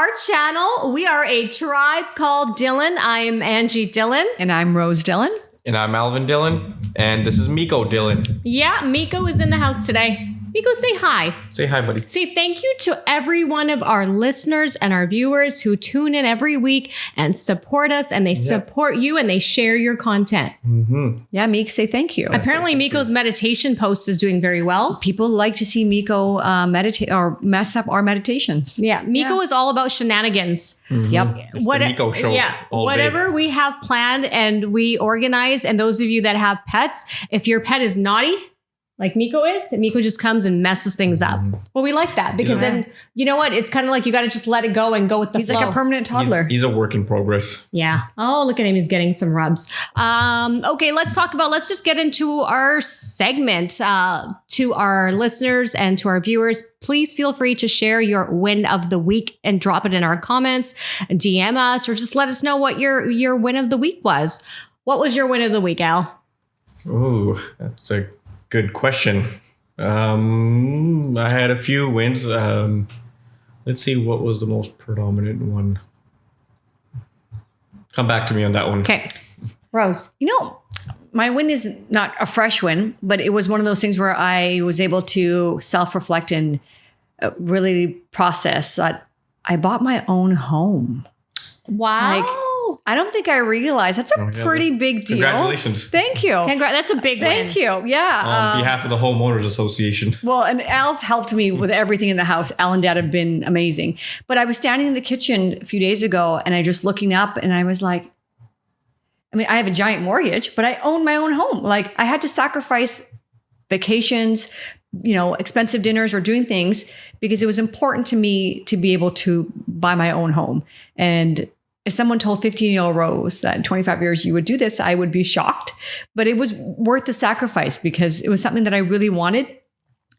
our channel. We are a tribe called Dhillon. I am Angie Dhillon. And I'm Rose Dhillon. And I'm Alvin Dhillon. And this is Miko Dhillon. Yeah, Miko is in the house today. Miko, say hi. Say hi, buddy. Say thank you to every one of our listeners and our viewers who tune in every week and support us, and they support you and they share your content. Mm-hmm. Yeah, Meek, say thank you. Apparently, Miko's meditation post is doing very well. People like to see Miko meditate or mess up our meditations. Yeah, Miko is all about shenanigans. Mm-hmm. Yep. It's the Miko show. Yeah, all whatever day. we have planned and we organize. And those of you that have pets, if your pet is naughty, like Miko is, Miko just comes and messes things up. Well, we like that because then, you know what? It's kind of like you got to just let it go and go with the flow. He's like a permanent toddler. He's a work in progress. Yeah. Oh, look at him. He's getting some rubs. Okay, let's just get into our segment. To our listeners and to our viewers, please feel free to share your win of the week and drop it in our comments, DM us, or just let us know what your win of the week was. What was your win of the week, Al? Oh, that's a good question. I had a few wins. Let's see, what was the most predominant one? Come back to me on that one. Okay. Rose. You know, my win is not a fresh win, but it was one of those things where I was able to self-reflect and really process that I bought my own home. Wow. Like, I don't think I realized that's a pretty big deal. Congratulations. Thank you. That's a big win. Thank you. Yeah. On behalf of the Homeowners Association. Well, and Al's helped me with everything in the house. Al and Dad have been amazing. But I was standing in the kitchen a few days ago and I just looking up and I was like, I mean, I have a giant mortgage, but I own my own home. Like I had to sacrifice vacations, expensive dinners or doing things because it was important to me to be able to buy my own home. And if someone told 15-year-old Rose that in 25 years you would do this, I would be shocked. But it was worth the sacrifice because it was something that I really wanted.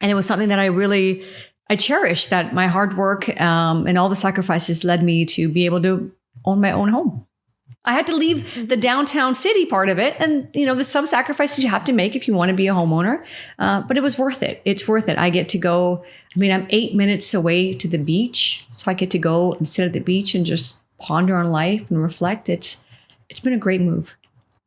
And it was something that I cherished, that my hard work and all the sacrifices led me to be able to own my own home. I had to leave the downtown city part of it. And, there's some sacrifices you have to make if you want to be a homeowner. But it was worth it. It's worth it. I get to go. I'm 8 minutes away to the beach. So I get to go and sit at the beach and just ponder on life and reflect. It's been a great move.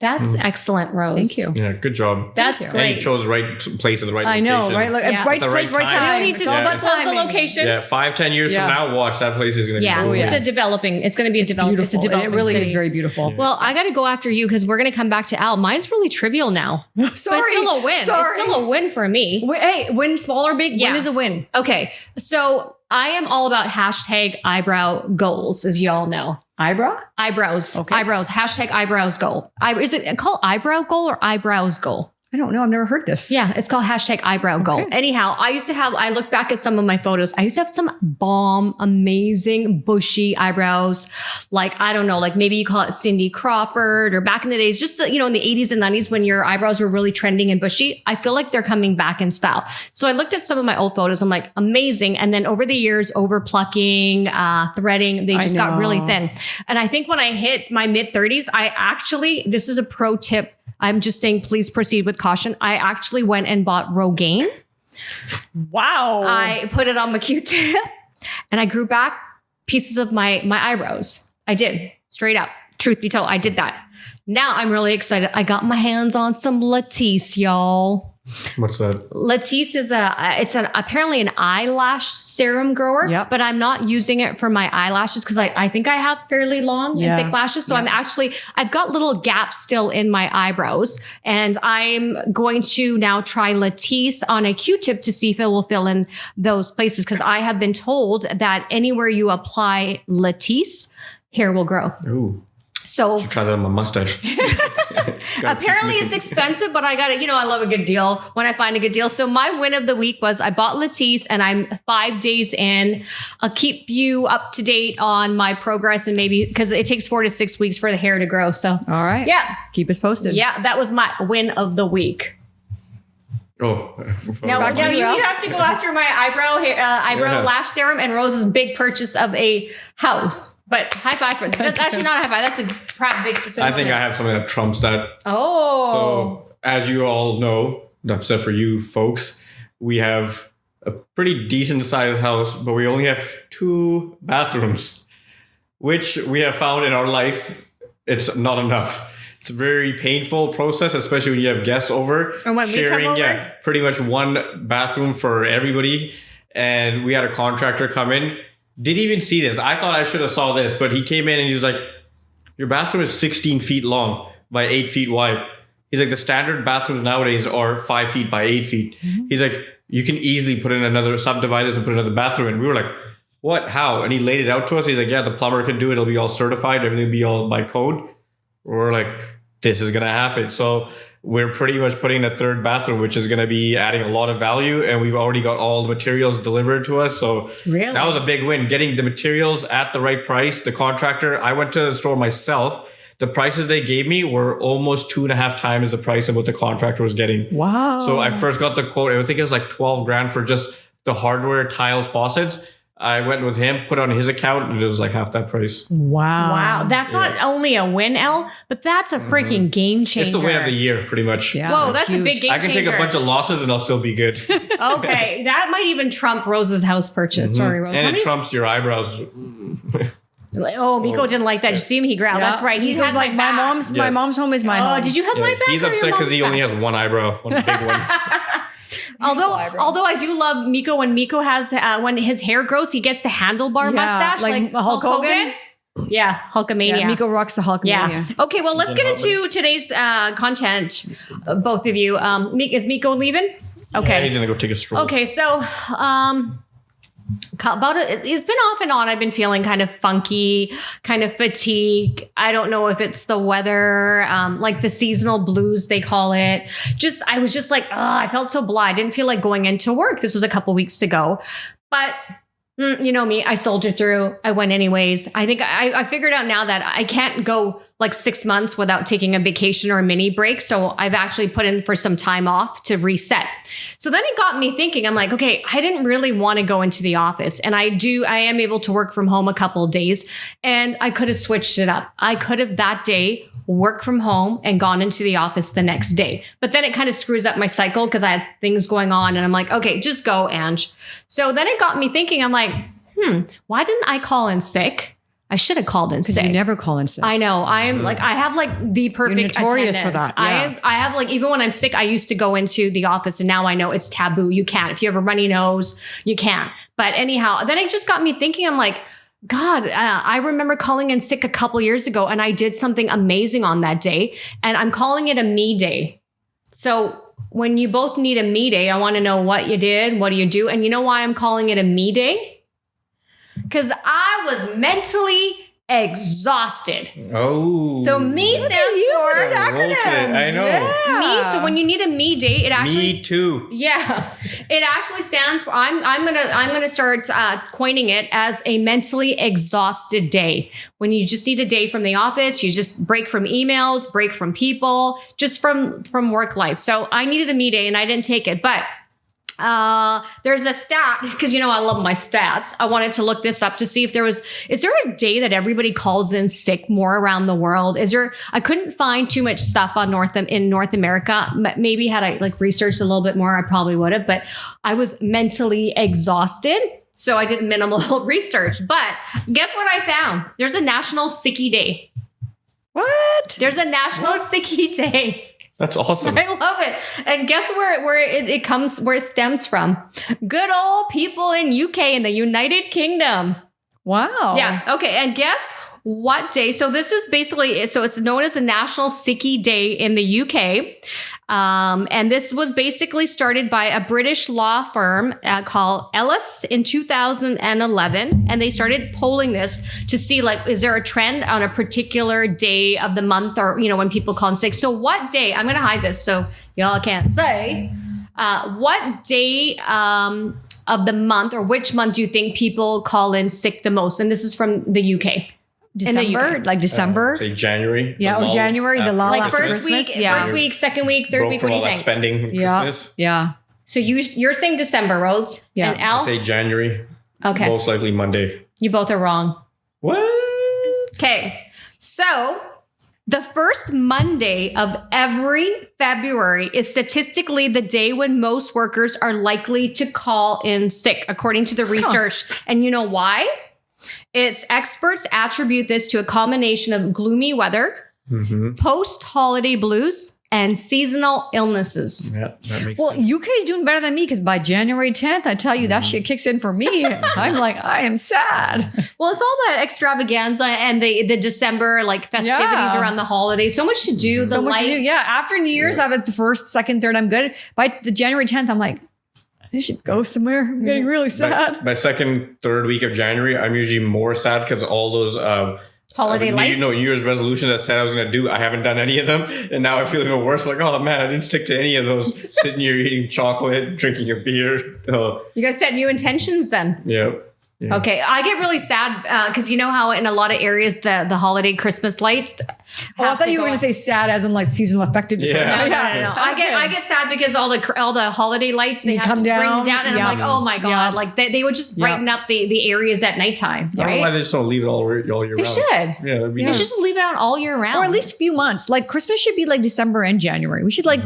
That's excellent, Rose. Thank you. Yeah, good job. That's And great. you chose the right place in the right location. I know, right? Right place, right time. You don't need to It's all about disclose the timing. location. Yeah, 5-10 years from now, watch, that place is going to be cool. It's it's going to be a development. It's a Beautiful. development. It really city. is very beautiful. Well, I got to go after you because we're going to come back to Al. Mine's really trivial now. Sorry. But it's still a win. Sorry. It's still a win for me. Hey, win small or big, Yeah. win is a win. Okay. So I am all about hashtag eyebrow goals, as you all know. Eyebrows. Okay. Eyebrows. Hashtag eyebrows goal. Is it called eyebrow goal or eyebrows goal? I don't know. I've never heard this. Yeah, it's called hashtag eyebrow goal. Anyhow, I look back at some of my photos. I used to have some bomb, amazing, bushy eyebrows. Like, I don't know, like maybe you call it Cindy Crawford or back in the days, just, in the 80s and 90s when your eyebrows were really trending and bushy. I feel like they're coming back in style. So I looked at some of my old photos. I'm like, amazing. And then over the years, over plucking, threading, they just got really thin. And I think when I hit my mid 30s, this is a pro tip. I'm just saying, please proceed with caution. I actually went and bought Rogaine. Wow. I put it on my Q-tip and I grew back pieces of my eyebrows. I did. Straight up. Truth be told, I did that. Now I'm really excited. I got my hands on some Latisse, y'all. What's that? Latisse is apparently an eyelash serum grower, but I'm not using it for my eyelashes because I think I have fairly long and thick lashes. So I've got little gaps still in my eyebrows, and I'm going to now try Latisse on a Q-tip to see if it will fill in those places. Because I have been told that anywhere you apply Latisse, hair will grow. Ooh. So Try that on my mustache. apparently it's expensive, but I got it. I love a good deal when I find a good deal. So my win of the week was I bought Latisse and I'm 5 days in. I'll keep you up to date on my progress and maybe because it takes 4 to 6 weeks for the hair to grow. So, all right. Yeah. Keep us posted. Yeah. That was my win of the week. Oh. Now you have to go after my eyebrow lash serum and Rose's big purchase of a house. But high five for that. That's actually not a high five. That's a big success. I think I have something that trumps that. Oh. So, as you all know, except for you folks, we have a pretty decent sized house, but we only have 2 bathrooms. which we have found in our life, it's not enough. It's a very painful process, especially when you have guests over. Or when we come over? Pretty much one bathroom for everybody. And we had a contractor come in. Didn't even see this. I thought I should have saw this, but he came in and he was like, your bathroom is 16 feet long by 8 feet wide. He's like, the standard bathrooms nowadays are 5 feet by 8 feet. Mm-hmm. He's like, you can easily put in another, subdivide this and put another bathroom. And we were like, what? How? And he laid it out to us. He's like, yeah, the plumber can do it. It'll be all certified. Everything will be all by code. We're like, this is going to happen. So we're pretty much putting in a third bathroom, which is going to be adding a lot of value. And we've already got all the materials delivered to us. So really? That was a big win. Getting the materials at the right price. The contractor, I went to the store myself. The prices they gave me were almost 2.5 times the price of what the contractor was getting. Wow. So I first got the quote. I think it was like 12 grand for just the hardware, tiles, faucets. I went with him, put on his account, and it was like half that price. Wow. That's not only a win, El, but that's a freaking game changer. It's the win of the year, pretty much. Yeah, whoa, that's a big game changer. I can take a bunch of losses and I'll still be good. Okay, that might even trump Rose's house purchase. Sorry, Rose. And it trumps your eyebrows. Oh, Miko didn't like that. Did you see him? He growled. Yeah. That's right. He was like, my mom's home is my home. Oh, did you have my back? He's upset because he only has one eyebrow, one big one. Although I do love Miko when Miko has when his hair grows, he gets the handlebar mustache like Hulk Hogan. Yeah, Hulkamania. Yeah, Miko rocks the Hulkamania. Yeah. Okay, well, let's get into today's content. Both of you. Is Miko leaving? Okay. Yeah, he's gonna go take a stroll. Okay, so it's been off and on. I've been feeling kind of funky, kind of fatigue. I don't know if it's the weather, like the seasonal blues, they call it. I was just like, I felt so blah. I didn't feel like going into work. This was a couple weeks ago, but you know me, I soldiered through. I went anyways. I think I figured out now that I can't go like 6 months without taking a vacation or a mini break. So I've actually put in for some time off to reset. So then it got me thinking, I'm like, okay, I didn't really want to go into the office. And I am able to work from home a couple of days, and I could have switched it up. I could have that day work from home and gone into the office the next day. But then it kind of screws up my cycle because I had things going on, and I'm like, okay, just go, Ange. So then it got me thinking, I'm like, why didn't I call in sick? I should have called in sick. Because you never call in sick. I know. I have like the perfect You're notorious attendance. for that. Yeah. I have like, even when I'm sick, I used to go into the office, and now I know it's taboo. You can't. If you have a runny nose, you can't. But anyhow, then it just got me thinking, I'm like, God, I remember calling in sick a couple years ago, and I did something amazing on that day, and I'm calling it a me day. So when you both need a me day, I want to know what you did. What do you do? And you know why I'm calling it a me day? Because I was mentally exhausted. Oh. So me stands for acronyms. I know. Yeah. Me. So when you need a me day, it actually. Me too. Yeah, it actually stands for. I'm gonna start coining it as a mentally exhausted day. When you just need a day from the office, you just break from emails, break from people, just from work life. So I needed a me day, and I didn't take it, but. There's a stat, because you know I love my stats. I wanted to look this up to see if is there a day that everybody calls in sick more around the world? I couldn't find too much stuff on in North America. Maybe had I like researched a little bit more, I probably would have, but I was mentally exhausted. So I did minimal research, but guess what I found? There's a National Sicky Day. What? There's a National Sicky Day. That's awesome. I love it. And guess where it stems from? Good old people in UK, in the United Kingdom. Wow. Yeah. Okay. And guess what day? So this is basically, so it's known as the National Sicky Day in the UK. And this was basically started by a British law firm called Ellis in 2011. And they started polling this to see, like, is there a trend on a particular day of the month, or, you know, when people call in sick. So what day, I'm going to hide this so y'all can't say, what day of the month, or which month do you think people call in sick the most? And this is from the UK. December, like December. Say January. Yeah, or January, the lull like after first Christmas. week, Yeah. first week, second week, third week. What do you think? Spending Yeah. Christmas. Yeah. So you're saying December, Rose. Yeah. And Al? I say January. Okay. Most likely Monday. You both are wrong. What? Okay. So the first Monday of every February is statistically the day when most workers are likely to call in sick, according to the research. And you know why? Its experts attribute this to a combination of gloomy weather, post-holiday blues, and seasonal illnesses. Yeah, that makes Well, sense. UK is doing better than me because by January 10th, I tell you, that shit kicks in for me. I'm like, I am sad. Well, it's all the extravaganza and the December like festivities Yeah. around the holidays. So much to do. The So much lights. to do. Yeah. After New Year's, I've at the 1st, 2nd, 3rd, I'm good. By the January 10th, I'm like, I should go somewhere. I'm getting really sad. By second, third week of January, I'm usually more sad because all those Holiday lights. New Year's resolutions I said I was going to do, I haven't done any of them, and now I feel even worse. Like, oh man, I didn't stick to any of those. Sitting here eating chocolate, drinking a beer. Oh, You guys set new intentions then. yeah. Yeah. Okay, I get really sad because you know how in a lot of areas the holiday Christmas lights. Oh, I thought you were going to say sad as in like seasonal effectiveness. Yeah. No. I get sad because all the holiday lights they have come to bring down. down, and Yeah. I'm like, oh my god, Yeah. like they would just brighten up the areas at nighttime, I don't know why right? they just don't leave it all year They round. should. Yeah, that'd be They nice. should just leave it on all year round, Or at least a few months. Like Christmas should be like December and January. We should like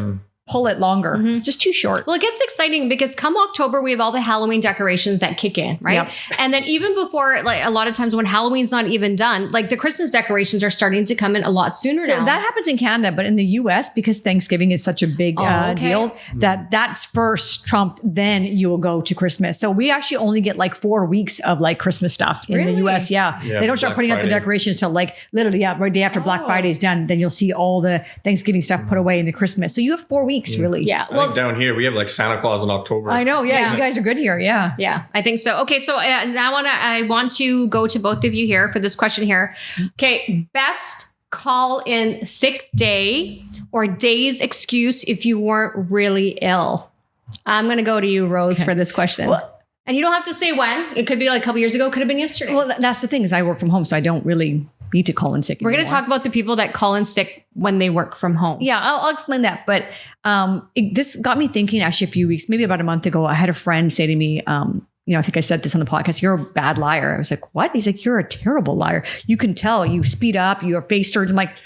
pull it longer. It's just too short. Well, it gets exciting because come October, we have all the Halloween decorations that kick in, right? Yep. And then even before, like a lot of times when Halloween's not even done, like the Christmas decorations are starting to come in a lot sooner So now. that happens in Canada, but in the US, because Thanksgiving is such a big okay. deal, that's first trumped, then you will go to Christmas. So we actually only get like 4 weeks of like Christmas stuff in Really? the US. Yeah. Yeah, They don't start Black putting up the Friday. decorations till like literally, right day after Black Friday is done. Then you'll see all the Thanksgiving stuff put away in the Christmas. So you have 4 weeks really. yeah. I think down here we have like Santa Claus in October. I know. Yeah, Yeah. You guys are good here. Yeah. Yeah, I think so. Okay, so now I want to go to both of you here for this question here. Okay, best call in sick day or day's excuse if you weren't really ill. I'm going to go to you, Rose, for this question. Well- and you don't have to say when. It could be like a couple years ago. It could have been yesterday. Well, that's the thing is I work from home, so I don't really need to call in sick We're going to anymore. talk about the people that call in sick when they work from home. Yeah, I'll explain that. But this got me thinking actually a few weeks, maybe about a month ago. I had a friend say to me, I think I said this on the podcast, you're a bad liar. I was like, what? He's like, you're a terrible liar. You can tell, you speed up, your face turns. I'm like,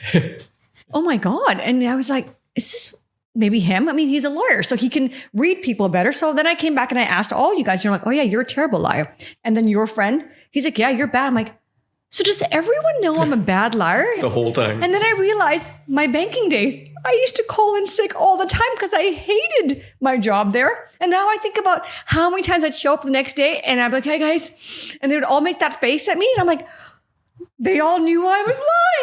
oh my God. And I was like, is this maybe him? I mean, he's a lawyer, so he can read people better. So then I came back and I asked all you guys, and you're like, oh yeah, you're a terrible liar. And then your friend, he's like, yeah, you're bad. I'm like, so does everyone know I'm a bad liar? The whole time. And then I realized my banking days, I used to call in sick all the time because I hated my job there. And now I think about how many times I'd show up the next day and I'd be like, hey guys, and they would all make that face at me. And I'm like, they all knew I was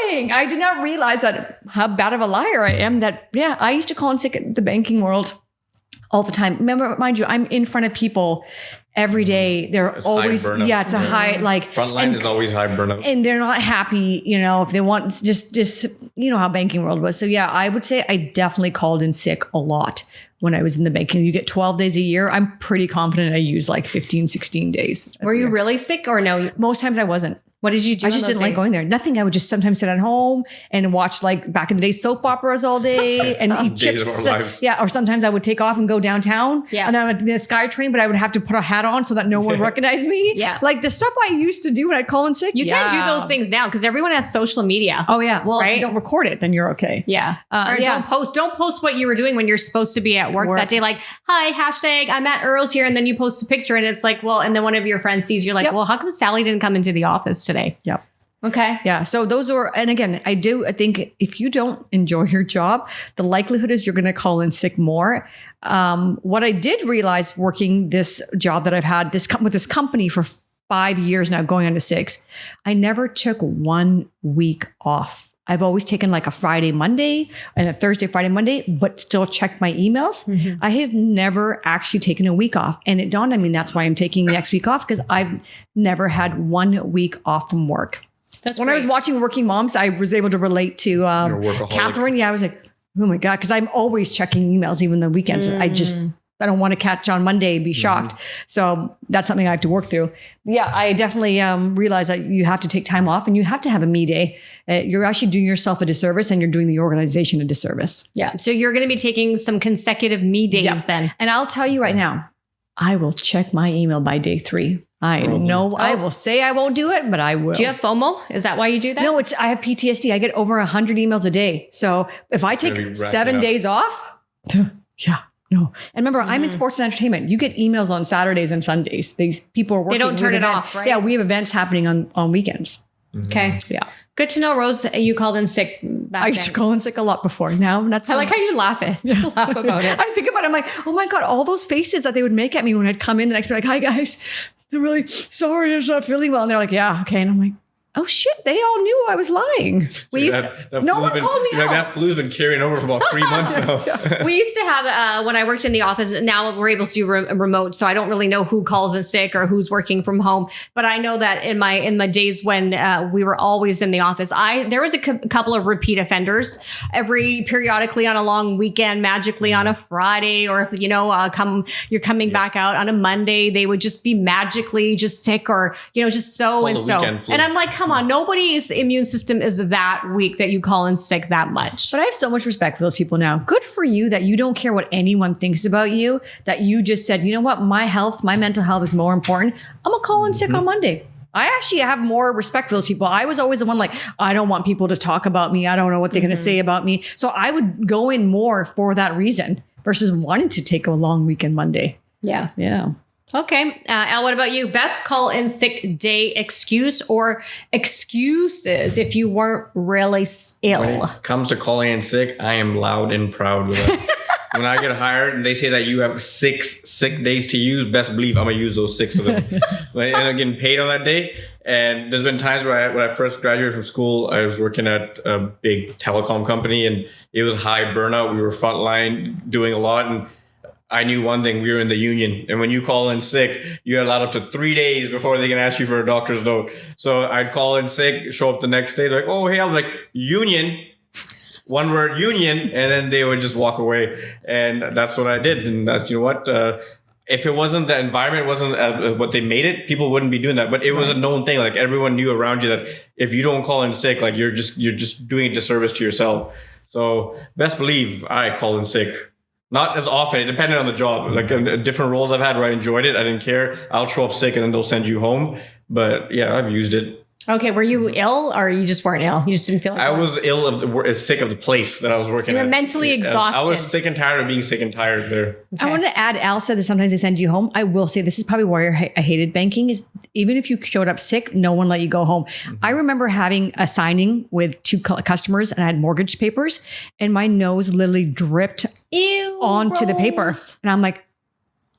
lying. I did not realize that how bad of a liar I am that, yeah, I used to call in sick at the banking world all the time. Remember, mind you, I'm in front of people every day. They're It's high always, burnout. yeah, it's a high, like, Frontline and- is always high burnout. and they're not happy, if they want just you know how banking world was. So yeah, I would say I definitely called in sick a lot when I was in the banking. You get 12 days a year. I'm pretty confident I used like 15, 16 days. Were you really sick or no? Most times I wasn't. What did you do? I just didn't like going there. Nothing. I would just sometimes sit at home and watch like back in the day soap operas all day and eat Days of chips. our lives. Yeah. Or sometimes I would take off and go downtown. Yeah. And I would be in a SkyTrain, but I would have to put a hat on so that no one recognized me. Yeah. Like the stuff I used to do when I'd call in sick. You can't do yeah. those things now because everyone has social media. Oh yeah. Well, if Right? you don't record it, then you're okay. Yeah. Or yeah. don't post what you were doing when you're supposed to be at work that day. Like, hi, hashtag I'm at Earl's here. And then you post a picture and it's like, well, and then one of your friends sees you're like, Yep. well, how come Sally didn't come into the office today? Yep. Okay. Yeah. So those are, and again, I think if you don't enjoy your job, the likelihood is you're going to call in sick more. What I did realize working this job that I've had with this company for 5 years now, going on to 6, I never took 1 week off. I've always taken like a Friday, Monday and a Thursday, Friday, Monday, but still checked my emails. Mm-hmm. I have never actually taken a week off. And it dawned on me that's why I'm taking next week off, because I've never had 1 week off from work. That's When I was watching Working Moms, I was able to relate to You're a workaholic. Catherine. Yeah, I was like, oh my God, because I'm always checking emails, even the weekends. I don't want to catch on Monday and be shocked. So that's something I have to work through. Yeah, I definitely realize that you have to take time off and you have to have a me day. You're actually doing yourself a disservice and you're doing the organization a disservice. Yeah. So you're going to be taking some consecutive me days then. And I'll tell you right now, I will check my email by day 3. I know I will say I won't do it, but I will. Do you have FOMO? Is that why you do that? No, I have PTSD. I get over 100 emails a day. So if I Really take rack 7 it up. days off, yeah, No. And remember, I'm in sports and entertainment. You get emails on Saturdays and Sundays. These people are working. They don't turn with it events. off, right? Yeah, we have events happening on weekends. Okay. Yeah. Good to know, Rose. You called in sick back I used to call in sick a lot before. Now, not so I like how much. you laugh about it. I think about it. I'm like, oh my God, all those faces that they would make at me when I'd come in the next day, like, hi guys, I'm really sorry, I'm not feeling well. And they're like, yeah, okay. And I'm like, oh shit, they all knew I was lying. We used no one called me out. That flu's been carrying over for about 3 months now. We used to have, when I worked in the office, now we're able to do remote. So I don't really know who calls in sick or who's working from home. But I know that in my days when we were always in the office, there was a couple of repeat offenders periodically on a long weekend, magically on a Friday, or if, you're coming back out on a Monday, they would just be magically just sick or, just so and so. And I'm like, come on, nobody's immune system is that weak that you call in sick that much. But I have so much respect for those people now. Good for you that you don't care what anyone thinks about you, that you just said, you know what, my mental health is more important. I'm going to call in sick on Monday. I actually have more respect for those people. I was always the one like, I don't want people to talk about me. I don't know what they're going to say about me. So I would go in more for that reason versus wanting to take a long weekend Monday. Yeah. Yeah. Okay. Al, what about you? Best call in sick day excuse or excuses if you weren't really ill? When it comes to calling in sick, I am loud and proud with it. When I get hired and they say that you have 6 sick days to use, best believe I'm going to use those 6 of them. And I'm getting paid on that day. And there's been times where when I first graduated from school, I was working at a big telecom company and it was high burnout. We were frontline doing a lot. And I knew one thing, we were in the union. And when you call in sick, you're allowed up to 3 days before they can ask you for a doctor's note. So I'd call in sick, show up the next day. They're like, oh, hey, I'm like, union. One word, union. And then they would just walk away. And that's what I did. And that's, you know what? If it wasn't, the environment wasn't what they made it, people wouldn't be doing that. But it was a known thing. Like everyone knew around you that if you don't call in sick, like you're just doing a disservice to yourself. So best believe I call in sick. Not as often. It depended on the job. Like different roles I've had where I enjoyed it. I didn't care. I'll show up sick and then they'll send you home. But yeah, I've used it. Okay. Were you ill or you just weren't ill? You just didn't feel like I was sick of the place that I was working at. You were mentally exhausted. I was sick and tired of being sick and tired there. Okay. I want to add, Al said that sometimes they send you home. I will say this is probably why I hated banking is even if you showed up sick, no one let you go home. Mm-hmm. I remember having a signing with 2 customers and I had mortgage papers and my nose literally dripped onto the paper. And I'm like,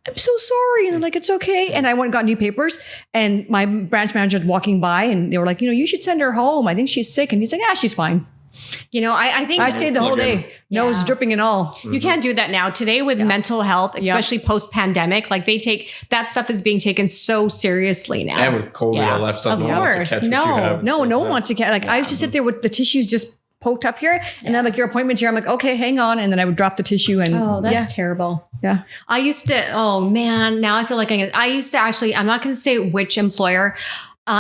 I'm so sorry. And they're like, it's okay. And I went and got new papers and my branch manager was walking by and they were like, you should send her home. I think she's sick. And he's like, she's fine. I think I stayed the whole day, nose dripping and all. You can't do that now. Today with mental health, especially post-pandemic, like they take that stuff is being taken so seriously now. And with COVID, all that stuff. Of course. No one wants to catch. Like I used to sit there with the tissues just poked up here and then like your appointment's here. I'm like, okay, hang on. And then I would drop the tissue and that's terrible. Yeah. I used to, now I feel like I used to actually, I'm not going to say which employer,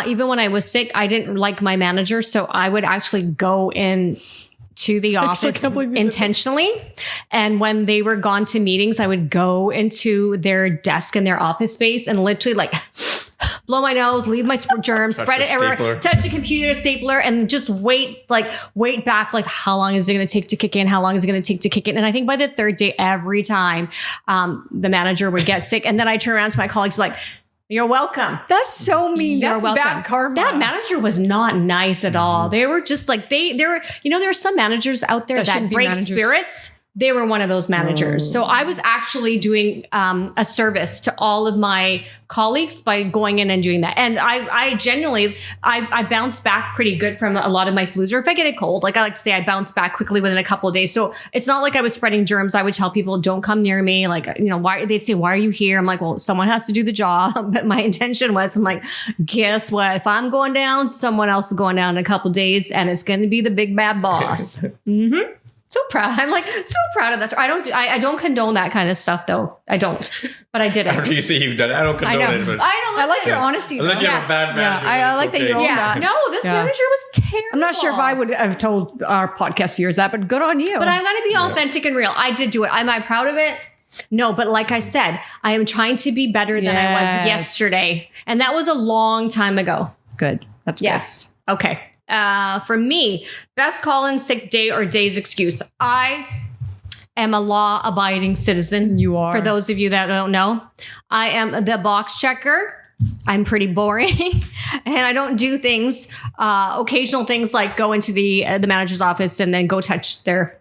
even when I was sick, I didn't like my manager. So I would actually go in to the office intentionally. And when they were gone to meetings, I would go into their desk in their office space and literally like blow my nose, leave my germs, spread it everywhere, touch a computer stapler and just wait back. Like, how long is it going to take to kick in? How long is it going to take to kick in? And I think by the 3rd day, every time the manager would get sick. And then I turn around to my colleagues like, you're welcome. That's so mean. That's bad karma. That manager was not nice at all. They were just like, there are some managers out there that break spirits. They were one of those managers. So I was actually doing a service to all of my colleagues by going in and doing that. And I genuinely bounced back pretty good from a lot of my flus. Or if I get a cold, like I like to say, I bounce back quickly within a couple of days. So it's not like I was spreading germs. I would tell people, don't come near me. Like, why they'd say, why are you here? I'm like, well, someone has to do the job. But my intention was, I'm like, guess what? If I'm going down, someone else is going down in a couple of days and it's going to be the big bad boss. Mm-hmm. So proud. I'm like so proud of that. I don't condone that kind of stuff though. I don't, but I did it. After you say you've done it, I don't condone it. But I like your honesty. Unless you have a bad manager. I like that you own that. No, this manager was terrible. I'm not sure if I would have told our podcast viewers that, but good on you. But I'm going to be authentic and real. I did do it. Am I proud of it? No, but like I said, I am trying to be better than I was yesterday. And that was a long time ago. Good. That's good. Yes. Okay. For me, best call in sick day or day's excuse. am a law-abiding citizen. You are. For those of you that don't know, I am the box checker. I'm pretty boring, and I don't do things, occasional things like go into the manager's office and then go touch their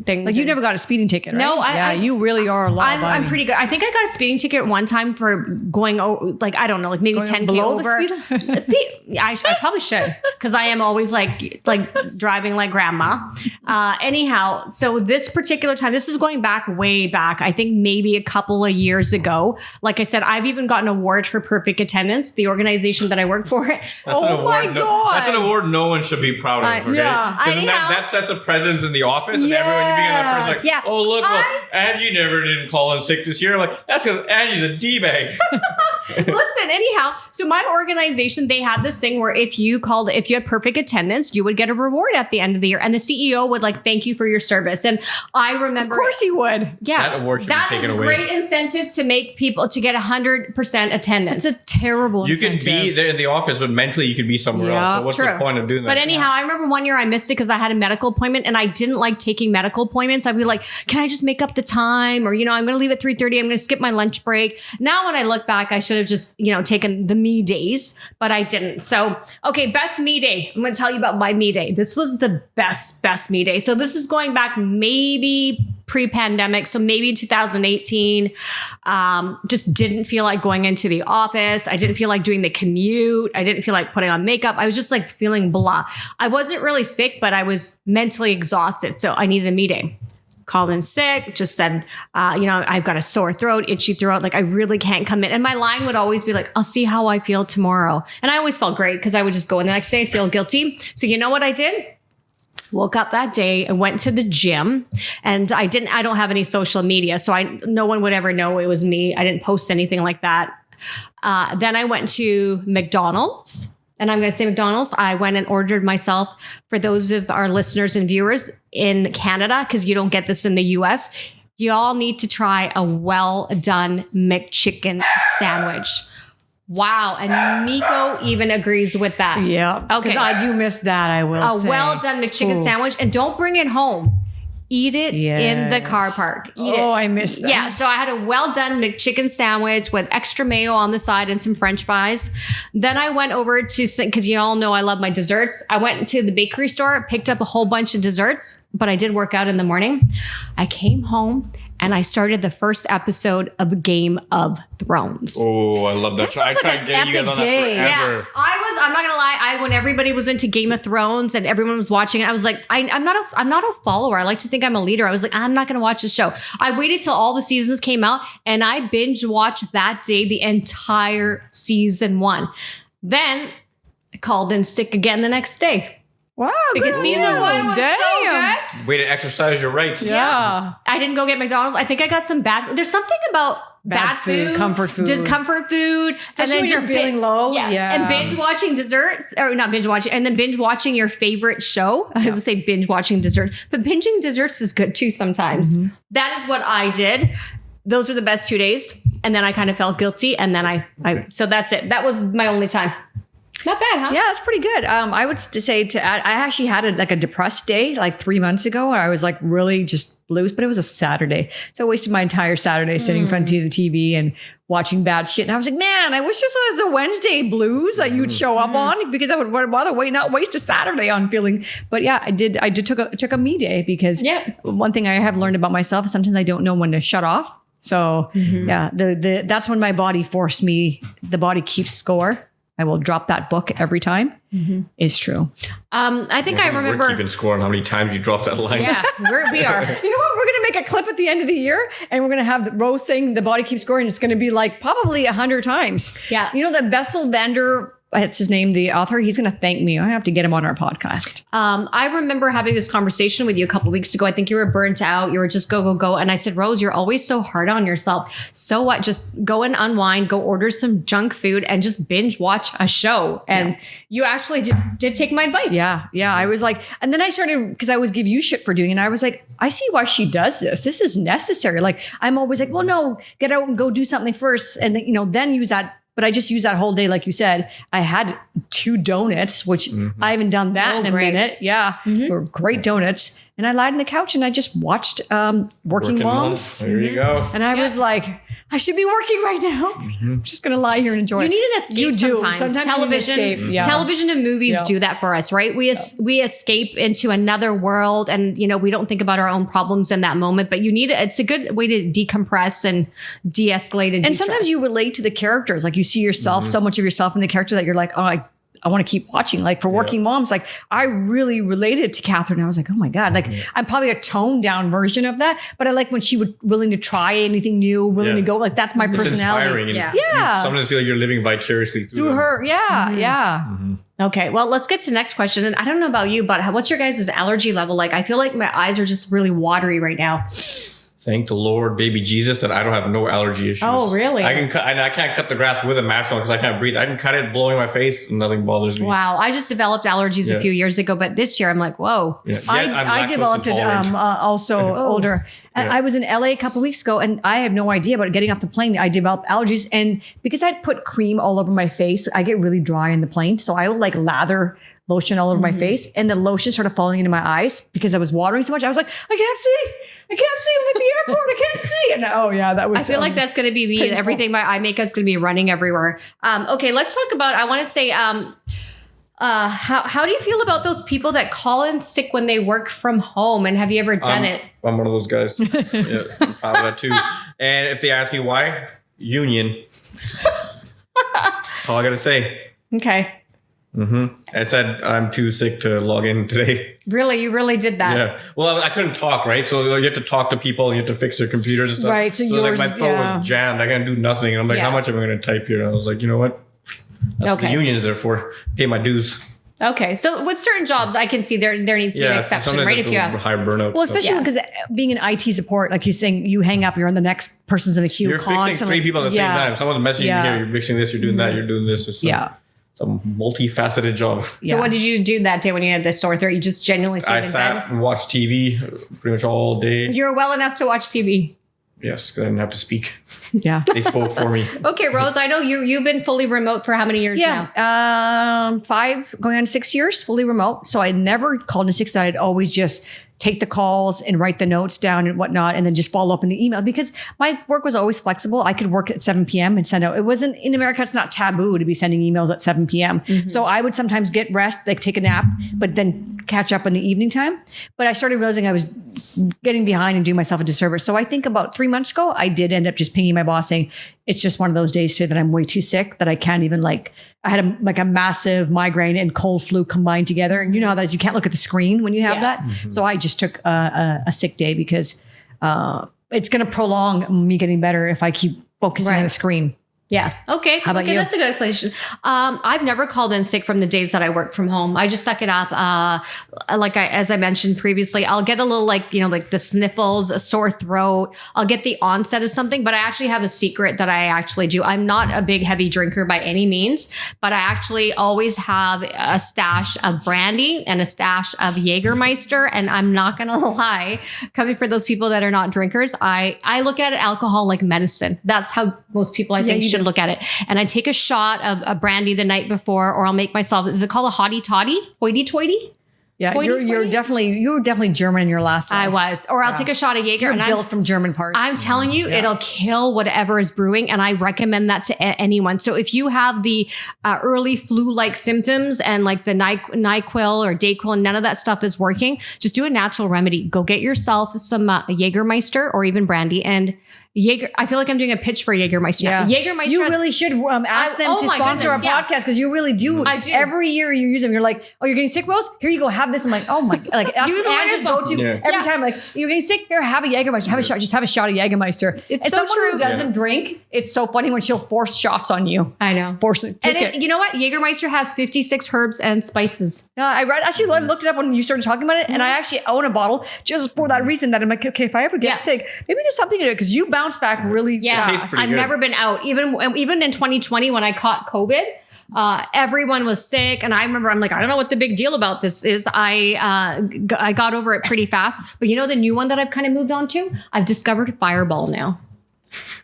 things. Like you never got a speeding ticket, right? No, you really are a law I'm abiding. pretty good. I think I got a speeding ticket one time for going like I don't know, like maybe Going 10K below over. the speed I probably should, because I am always like driving like grandma. Anyhow, so this particular time, this is going way back. I think maybe a couple of years ago. Like I said, I've even gotten an award for perfect attendance, the organization that I work for. That's Oh an award. my God. That's an award no one should be proud of. Okay? Yeah. 'Cause then Anyhow. that sets a presence in the office, and everyone you begin that person's like, Yes. oh look, well, Angie never didn't call in sick this year. I'm like, that's because Angie's a d-bag. Listen, anyhow, so my organization, they had this thing where if you had perfect attendance, you would get a reward at the end of the year, and the CEO would like thank you for your service. And I remember, Of course he would. yeah, That award should be taken is away. great incentive to make people to get 100% attendance. It's a terrible You can incentive. be there in the office, but mentally you could be somewhere Yeah, else. So what's true. the point of doing that? But anyhow, I remember one year I missed it because I had a medical appointment and I didn't like taking medical appointments. I'd be like, can I just make up the time? Or, I'm going to leave at 3:30. I'm going to skip my lunch break. Now, when I look back, I should have just, taken the me days, but I didn't. So, okay, best me day. I'm going to tell you about my me day. This was the best me day. So this is going back maybe pre-pandemic. So maybe in 2018, just didn't feel like going into the office. I didn't feel like doing the commute. I didn't feel like putting on makeup. I was just like feeling blah. I wasn't really sick, but I was mentally exhausted. So I needed a meeting. Called in sick, just said, I've got a sore throat, itchy throat. Like I really can't come in. And my line would always be like, I'll see how I feel tomorrow. And I always felt great because I would just go in the next day and feel guilty. So you know what I did? Woke up that day and went to the gym, and I don't have any social media. So no one would ever know it was me. I didn't post anything like that. Then I went to McDonald's. And I'm going to say McDonald's. I went and ordered myself, for those of our listeners and viewers in Canada, because you don't get this in the US, you all need to try a well-done McChicken sandwich. Wow. And Miko even agrees with that. Yeah. Okay. Because I do miss that, I will say. A well-done McChicken sandwich. And don't bring it home. Eat it in the car park. Eat it. I miss that. Yeah, so I had a well-done McChicken sandwich with extra mayo on the side and some French fries. Then I went over to, because you all know I love my desserts. I went to the bakery store, picked up a whole bunch of desserts, but I did work out in the morning. I came home and I started the first episode of Game of Thrones. Oh, I love that show. I sounds like tried an getting you guys on epic day. that forever. Yeah, I'm not gonna lie. When everybody was into Game of Thrones and everyone was watching it, I was like, I'm not a follower. I like to think I'm a leader. I was like, I'm not gonna watch the show. I waited till all the seasons came out and I binge watched that day the entire season 1. Then I called in sick again the next day. Wow. Because good season for 1 you. was so good. Way to exercise your rights. Yeah. I didn't go get McDonald's. I think I got some there's something about bad food, comfort food. just comfort food. Especially when you're feeling low. Yeah. And binge watching desserts, or not binge watching, and then binge watching your favorite show. I was gonna say binge watching desserts, but binging desserts is good too sometimes. Mm-hmm. That is what I did. Those were the best 2 days. And then I kind of felt guilty. And then so that's it. That was my only time. Not bad, huh? Yeah, that's pretty good. I would say to add, I actually had a depressed day like 3 months ago where I was like really just blues, but it was a Saturday. So I wasted my entire Saturday sitting in front of the TV and watching bad shit. And I was like, man, I wish this was a Wednesday blues that you would show up on, because I would rather not waste a Saturday on feeling. But yeah, I did took a me day, because one thing I have learned about myself is sometimes I don't know when to shut off. So yeah, that's when my body forced me. The body keeps score. I will drop that book every time. Is true. I think I remember. We're keeping score on how many times you dropped that line. Yeah, we are. You know what? We're going to make a clip at the end of the year, and we're going to have the Rose saying the body keeps scoring. It's going to be like probably 100 times. Yeah. You know, the Bessel Vander, that's his name, the author, he's going to thank me. I have to get him on our podcast. I remember having this conversation with you a couple of weeks ago. I think you were burnt out. You were just go. And I said, Rose, you're always so hard on yourself. So what? Just go and unwind, go order some junk food and just binge watch a show. And you actually did take my advice. Yeah. I was like, and then I started, because I always give you shit for doing it. And I was like, I see why she does this. This is necessary. Like, I'm always like, well, no, get out and go do something first. And then use that. but I just used that whole day. Like you said, I had 2 donuts, which I haven't done that in a minute. Yeah. They were great donuts. And I lied on the couch and I just watched Working Moms. There you go. And I was like, I should be working right now. I'm just going to lie here and enjoy it. You need an escape You do. sometimes. Television, you need an escape. Yeah. Television and movies Yeah. do that for us, right? We escape into another world and, we don't think about our own problems in that moment, but it's a good way to decompress and de-escalate and sometimes you relate to the characters. Like you see yourself, so much of yourself in the character that you're like, oh, I want to keep watching. Like for Working Moms, like I really related to Catherine. I was like, oh my God, like I'm probably a toned down version of that. But I like when she was willing to try anything new, willing to go. Like that's my personality. Inspiring. You sometimes feel like you're living vicariously through her. Yeah. Okay, well, let's get to the next question. And I don't know about you, but what's your guys' allergy level like? I feel like my eyes are just really watery right now. Thank the Lord, baby Jesus, that I don't have no allergy issues. Oh, really? I can cut, and I can't cut the grass with a mask on because I can't breathe. I can cut it blowing my face and nothing bothers me. Wow. I just developed allergies a few years ago, but this year I'm like, whoa. Yeah. I developed it also older. And I was in LA a couple of weeks ago and I have no idea, but getting off the plane, I developed allergies. And because I'd put cream all over my face, I get really dry in the plane. So I would like lather lotion all over my face and the lotion started falling into my eyes because I was watering so much. I was like, I can't see. I'm at the airport. I can't see. And that was. I feel like that's going to be me. Painful. Everything my eye makeup is going to be running everywhere. Okay, let's talk about. I want to say, how do you feel about those people that call in sick when they work from home? And have you ever done it? I'm one of those guys. I'm proud of that too. And if they ask me why, union. That's all I got to say. Okay. I said I'm too sick to log in today. Really? You really did that? Yeah. Well, I couldn't talk, right? So you have to talk to people and you have to fix their computers and stuff. Right. So yours, like my throat was jammed. I can't do nothing. And I'm like, how much am I going to type here? And I was like, you know what? That's what the union is there for. Pay my dues. Okay. So with certain jobs, I can see there needs to be an exception, right? If you have high burnout. Well, especially because being in IT support, like you're saying, you hang up, you're on the next person's in the queue. You're fixing 3 people at the same time. Someone's messaging you here, you're fixing this, you're doing that, you're doing this. It's a multifaceted job. So what did you do that day when you had the sore throat? You just genuinely stayed in bed? I sat and watched TV pretty much all day. You're well enough to watch TV. Yes, because I didn't have to speak. Yeah. They spoke for me. Okay, Rose, I know you've been fully remote for how many years now? 5 going on 6 years, fully remote. So I never called in sick. I'd always just take the calls and write the notes down and whatnot, and then just follow up in the email because my work was always flexible. I could work at 7 p.m. and send out. It wasn't in America. It's not taboo to be sending emails at 7 p.m. So I would sometimes get rest, like take a nap, but then catch up in the evening time. But I started realizing I was getting behind and doing myself a disservice. So I think about 3 months ago, I did end up just pinging my boss saying, it's just one of those days today that I'm way too sick that I can't even I had a massive migraine and cold flu combined together. And you know how that is, you can't look at the screen when you have that. So I just took a sick day because it's going to prolong me getting better if I keep focusing on the screen. Yeah. Okay. How about you? That's a good explanation. I've never called in sick from the days that I work from home. I just suck it up. As I mentioned previously, I'll get a little like the sniffles, a sore throat. I'll get the onset of something, but I actually have a secret that I actually do. I'm not a big heavy drinker by any means, but I actually always have a stash of brandy and a stash of Jägermeister. And I'm not going to lie, coming for those people that are not drinkers, I look at alcohol like medicine. That's how most people I think should look at it. And I take a shot of a brandy the night before, or I'll make myself, is it called a hottie toddy? Hoity toity? Yeah, you were definitely German in your last life. I was. Or I'll take a shot of Jaeger. You're built from German parts. I'm telling you, it'll kill whatever is brewing. And I recommend that to anyone. So if you have the early flu-like symptoms and like the NyQuil or Dayquil, none of that stuff is working, just do a natural remedy. Go get yourself some Jägermeister or even brandy. And Jaeger, I feel like I'm doing a pitch for Jägermeister. Yeah. Jägermeister. You really should ask them to sponsor our podcast because you really do. I do. Every year you use them. You're like, oh, you're getting sick, Rose? Here you go. Have this. I'm like, oh my, like that's Angela's go-to every time. Like, you're getting sick? Here, have a Jägermeister. Have a shot. Just have a shot of Jägermeister. It's so someone true. Who doesn't drink, it's so funny when she'll force shots on you. I know. Force it. Take it. You know what? Jägermeister has 56 herbs and spices. I actually looked it up when you started talking about it, and I actually own a bottle just for that reason. That I'm like, okay, if I ever get sick, maybe there's something to it because you bounce back really. Yeah, I've never been out. Even in 2020 when I caught COVID, everyone was sick, and I remember I'm like, I don't know what the big deal about this is. I got over it pretty fast. But you know the new one that I've kind of moved on to? I've discovered Fireball now.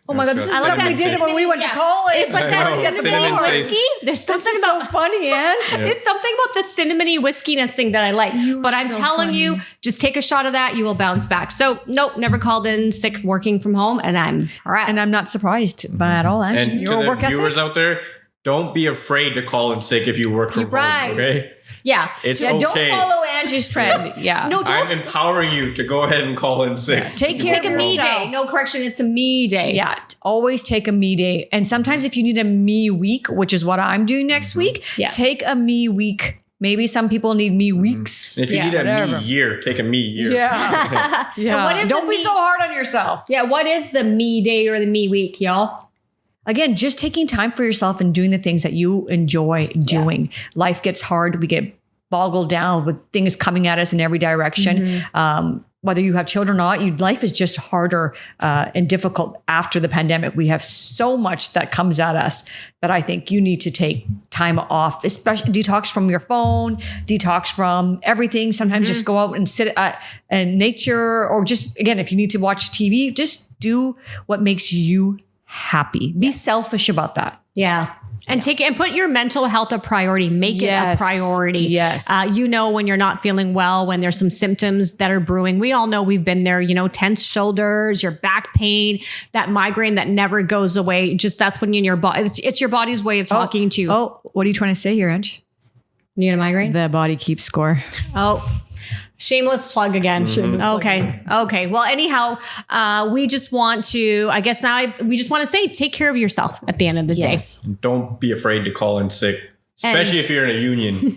Oh my God, this is I like what we that did when we went to college. It's like that I know. cinnamon Cinnamon whiskey. taste. There's This something is about so funny, Ange. It's something about the cinnamony whiskiness thing that I like. You are But I'm so telling you, funny. just take a shot of that. You will bounce back. So nope, never called in sick working from home. And I'm all right. And I'm not surprised by at all, Ange. And to Your the work viewers ethic. out there, don't be afraid to call in sick if you work from Right. home. Okay, yeah. it's Yeah, okay. don't follow Angie's trend. Yeah. No, I'm don't empowering you to go ahead and call in sick. Take care take of a me yourself. day. No correction. It's a me day. Yeah, always take a me day. And sometimes if you need a me week, which is what I'm doing next week, Yeah. take a me week. Maybe some people need me weeks. If you Yeah, need a whatever. me year, take a me year. Yeah. And what is Don't the be me- so hard on yourself. Yeah. What is the me day or the me week, y'all? Again, just taking time for yourself and doing the things that you enjoy doing. Life gets hard. We get boggled down with things coming at us in every direction. Whether you have children or not, life is just harder and difficult after the pandemic. We have so much that comes at us that I think you need to take time off, especially detox from your phone, detox from everything. Sometimes just go out and sit in nature, or just, again, if you need to watch TV, just do what makes you happy. Be selfish about that. Yeah. And take it and put your mental health a priority. Make it a Yes. priority. Yes. You know, when you're not feeling well, when there's some symptoms that are brewing. We all know we've been there, you know, tense shoulders, your back pain, that migraine that never goes away. Just that's when you're in your body. It's your body's way of talking to you. Oh, what are you trying to say here, Ange? You need a migraine? The body keeps score. Oh, shameless plug again. Okay. Okay. Well, anyhow, we just want to, I guess now we just want to say, take care of yourself at the end of the day. Don't be afraid to call in sick, especially if you're in a union.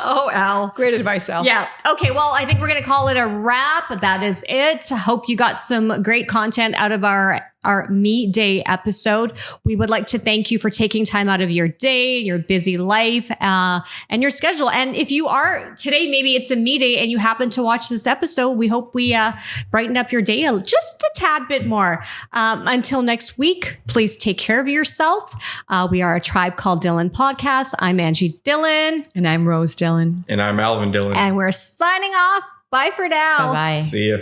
Oh, Al. Great advice, Al. Yeah. Okay. Well, I think we're going to call it a wrap. That is it. I hope you got some great content out of our Me Day episode. We would like to thank you for taking time out of your day, your busy life, and your schedule. And if you are today, maybe it's a Me Day and you happen to watch this episode, we hope we brightened up your day just a tad bit more. Until next week, please take care of yourself. We are a Tribe Called Dhillon podcast. I'm Angie Dhillon. And I'm Rose Dhillon. And I'm Alvin Dhillon. And we're signing off. Bye for now. Bye-bye. See ya.